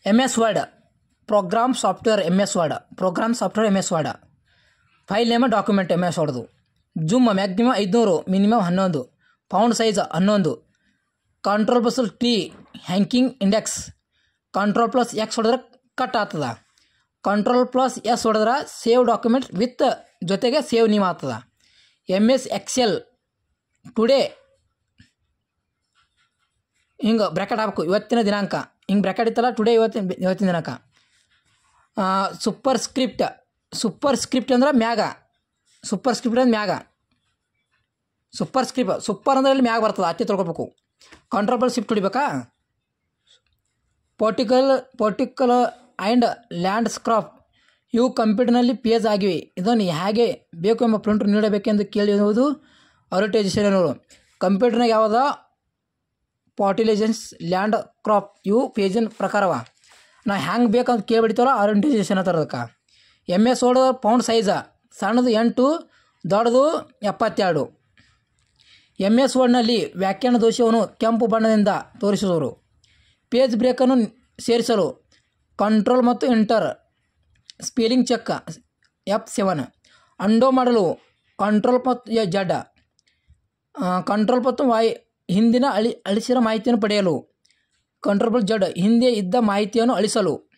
M S word program software M S word file name document M S ವರ್ಡ್ದು zoom maximum 500 minimum 11 font size 11 control plus T hanging indent control plus X ಹೊಡೆದ್ರೆ cut ಆಗ್ತದ control plus S ಹೊಡೆದ್ರೆ save document with ಜೊತೆಗೆ save name ಆಗ್ತದ M S Excel today ಹಿಂಗೆ bracket ಹಾಕಬೇಕು ಇವತ್ತಿನ ದಿನಾಂಕ ಹಿಂಗೆ ಬ್ರ್ಯಾಕೆಟ್ ಇತ್ತಲ್ಲ ಟುಡೇ ಇವತ್ತಿನ ದಿನಾಂಕ ಸೂಪರ್ ಸ್ಕ್ರಿಪ್ಟ್ ಅಂದ್ರೆ ಮ್ಯಾಗ ಸೂಪರ್ ಅಂದ್ರೆ ಇಲ್ಲಿ ಮ್ಯಾಗ ಬರ್ತದೆ ಅತ್ತೆ ತೊಳ್ಕೊಬೇಕು ಕಂಟ್ರೋಲ್ ಪ್ಲಸ್ ಶಿಫ್ಟ್ ಹೊಡಿಬೇಕಾ ಪರ್ಟಿಕಲ್ ಆ್ಯಂಡ್ ಲ್ಯಾಂಡ್ಸ್ಕ್ರಾಪ್ ಇವು ಕಂಪ್ಯೂಟರ್ನಲ್ಲಿ ಪೇಜ್ ಆಗಿವೆ ಇದನ್ನು ಹೇಗೆ ಬೇಕು ಎಂಬ ಪ್ರಿಂಟ್ ನೀಡಬೇಕೆಂದು ಕೇಳಿರುವುದು ಅಡ್ವರ್ಟೈಸೇಷನ್ ಅವರು ಕಂಪ್ಯೂಟರ್ನಾಗ ಯಾವುದ ಪಾರ್ಟಿಲೈಜೆನ್ಸ್ ಲ್ಯಾಂಡ್ ಕ್ರಾಪ್ ಇವು ಪೇಜಿನ ಪ್ರಕಾರವ ನಾವು ಹ್ಯಾಂಗೆ ಬೇಕಂತ ಕೇಳಿಬಿಡ್ತಾರೋ ಅಡ್ವರ್ಟೈಸೇಷನ್ ಅಂತಾರದಕ್ಕೆ ಎಮ್ ಎಸ್ ವರ್ಡ್ ಫೌಂಡ್ ಸೈಜ ಸಣ್ಣದು 8 ದೊಡ್ಡದು 72 ಎಮ್ ಎಸ್ ವರ್ಡ್ನಲ್ಲಿ ವ್ಯಾಖ್ಯಾನ ದೋಷವನ್ನು ಕೆಂಪು ಬಣ್ಣದಿಂದ ತೋರಿಸುವರು ಪೇಜ್ ಬ್ರೇಕನ್ನು ಸೇರಿಸಲು ಕಂಟ್ರೋಲ್ ಮತ್ತು ಎಂಟರ್ ಸ್ಪೆಲ್ಲಿಂಗ್ ಚೆಕ್ F7 ಅಂಡೋ ಮಾಡಲು ಕಂಟ್ರೋಲ್ ಮತ್ತು ಜಡ್ ಕಂಟ್ರೋಲ್ ಮತ್ತು ಹಿಂದಿನ ಅಳಿಸಿದ ಮಾಹಿತಿಯನ್ನು ಪಡೆಯಲು ಕಂಟ್ರೋಲ್ ಮತ್ತು ಜಡ್ ಹಿಂದೆ ಇದ್ದ ಮಾಹಿತಿಯನ್ನು ಅಳಿಸಲು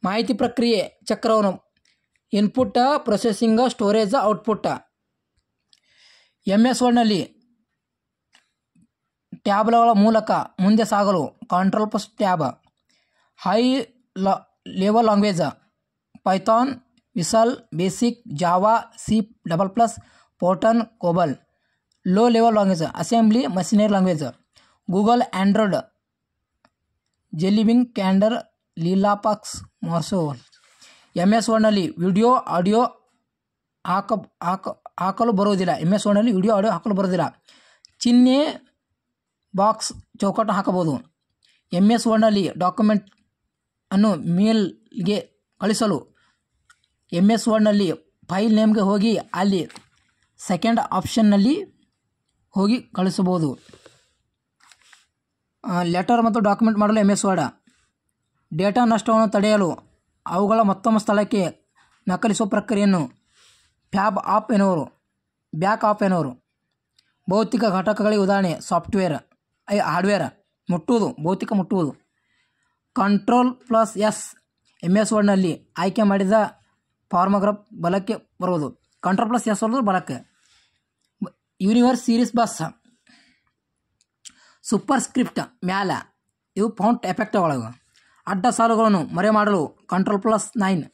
ಮಾಹಿತಿ ಪ್ರಕ್ರಿಯೆ ಚಕ್ರವನ್ನು input processing storage output M S ವರ್ಡ್ನಲ್ಲಿ ಟ್ಯಾಬ್ಗಳ ಮೂಲಕ ಮುಂದೆ ಸಾಗಲು control plus tab high level language Python visual basic Java C++, Fortran COBOL low level language assembly machinery language Google Android jellybean ಕ್ಯಾಂಡರ್ ಲೀಲಾಪಾಕ್ಸ್ ಮಾರ್ಸೋಲ್ ಎಮ್ ಎಸ್ ವರ್ಡ್ನಲ್ಲಿ ವಿಡಿಯೋ ಆಡಿಯೋ ಹಾಕಲು ಬರುವುದಿಲ್ಲ ಚಿಹ್ನೆ ಬಾಕ್ಸ್ ಚೌಕಟ್ಟು ಹಾಕಬಹುದು ಎಮ್ ಎಸ್ ವರ್ಡ್ನಲ್ಲಿ ಡಾಕ್ಯುಮೆಂಟ್ ಅನ್ನು ಮೇಲ್ಗೆ ಕಳಿಸಲು ಎಮ್ ಎಸ್ ವರ್ಡ್ನಲ್ಲಿ ಫೈಲ್ ನೇಮ್ಗೆ ಹೋಗಿ ಅಲ್ಲಿ ಸೆಕೆಂಡ್ ಆಪ್ಷನ್ನಲ್ಲಿ ಹೋಗಿ ಕಳಿಸಬಹುದು ಲೆಟರ್ ಮತ್ತು ಡಾಕ್ಯುಮೆಂಟ್ ಮಾಡಲು ಎಮ್ ಎಸ್ ವರ್ಡ್ ಡೇಟಾ ನಷ್ಟವನ್ನು ತಡೆಯಲು ಅವುಗಳ ಮತ್ತೊಮ್ಮೆ ಸ್ಥಳಕ್ಕೆ ನಕಲಿಸುವ ಪ್ರಕ್ರಿಯೆಯನ್ನು ಬ್ಯಾಕ್ ಆಫ್ ಎನ್ನುವರು ಭೌತಿಕ ಘಟಕಗಳಿಗೆ ಉದಾಹರಣೆ ಹಾರ್ಡ್ವೇರ್ ಭೌತಿಕ ಮುಟ್ಟುವುದು control plus S M S ವರ್ಡ್ನಲ್ಲಿ ಆಯ್ಕೆ ಮಾಡಿದ ಫಾರ್ಮಗ್ರಾಫ್ ಬಲಕ್ಕೆ ಬರುವುದು ಕಂಟ್ರೋಲ್ ಪ್ಲಸ್ ಎಸ್ ಹೊಡೆದು ಬಲಕ್ಕೆ universe series bus super script ಮ್ಯಾಲ ಇವು ಫೌಂಟ್ ಎಫೆಕ್ಟ್ ಒಳಗೆ ಅಡ್ಡ ಸಾಲುಗಳನ್ನು ಮರೆ ಮಾಡಲು ಕಂಟ್ರೋಲ್ ಪ್ಲಸ್ 9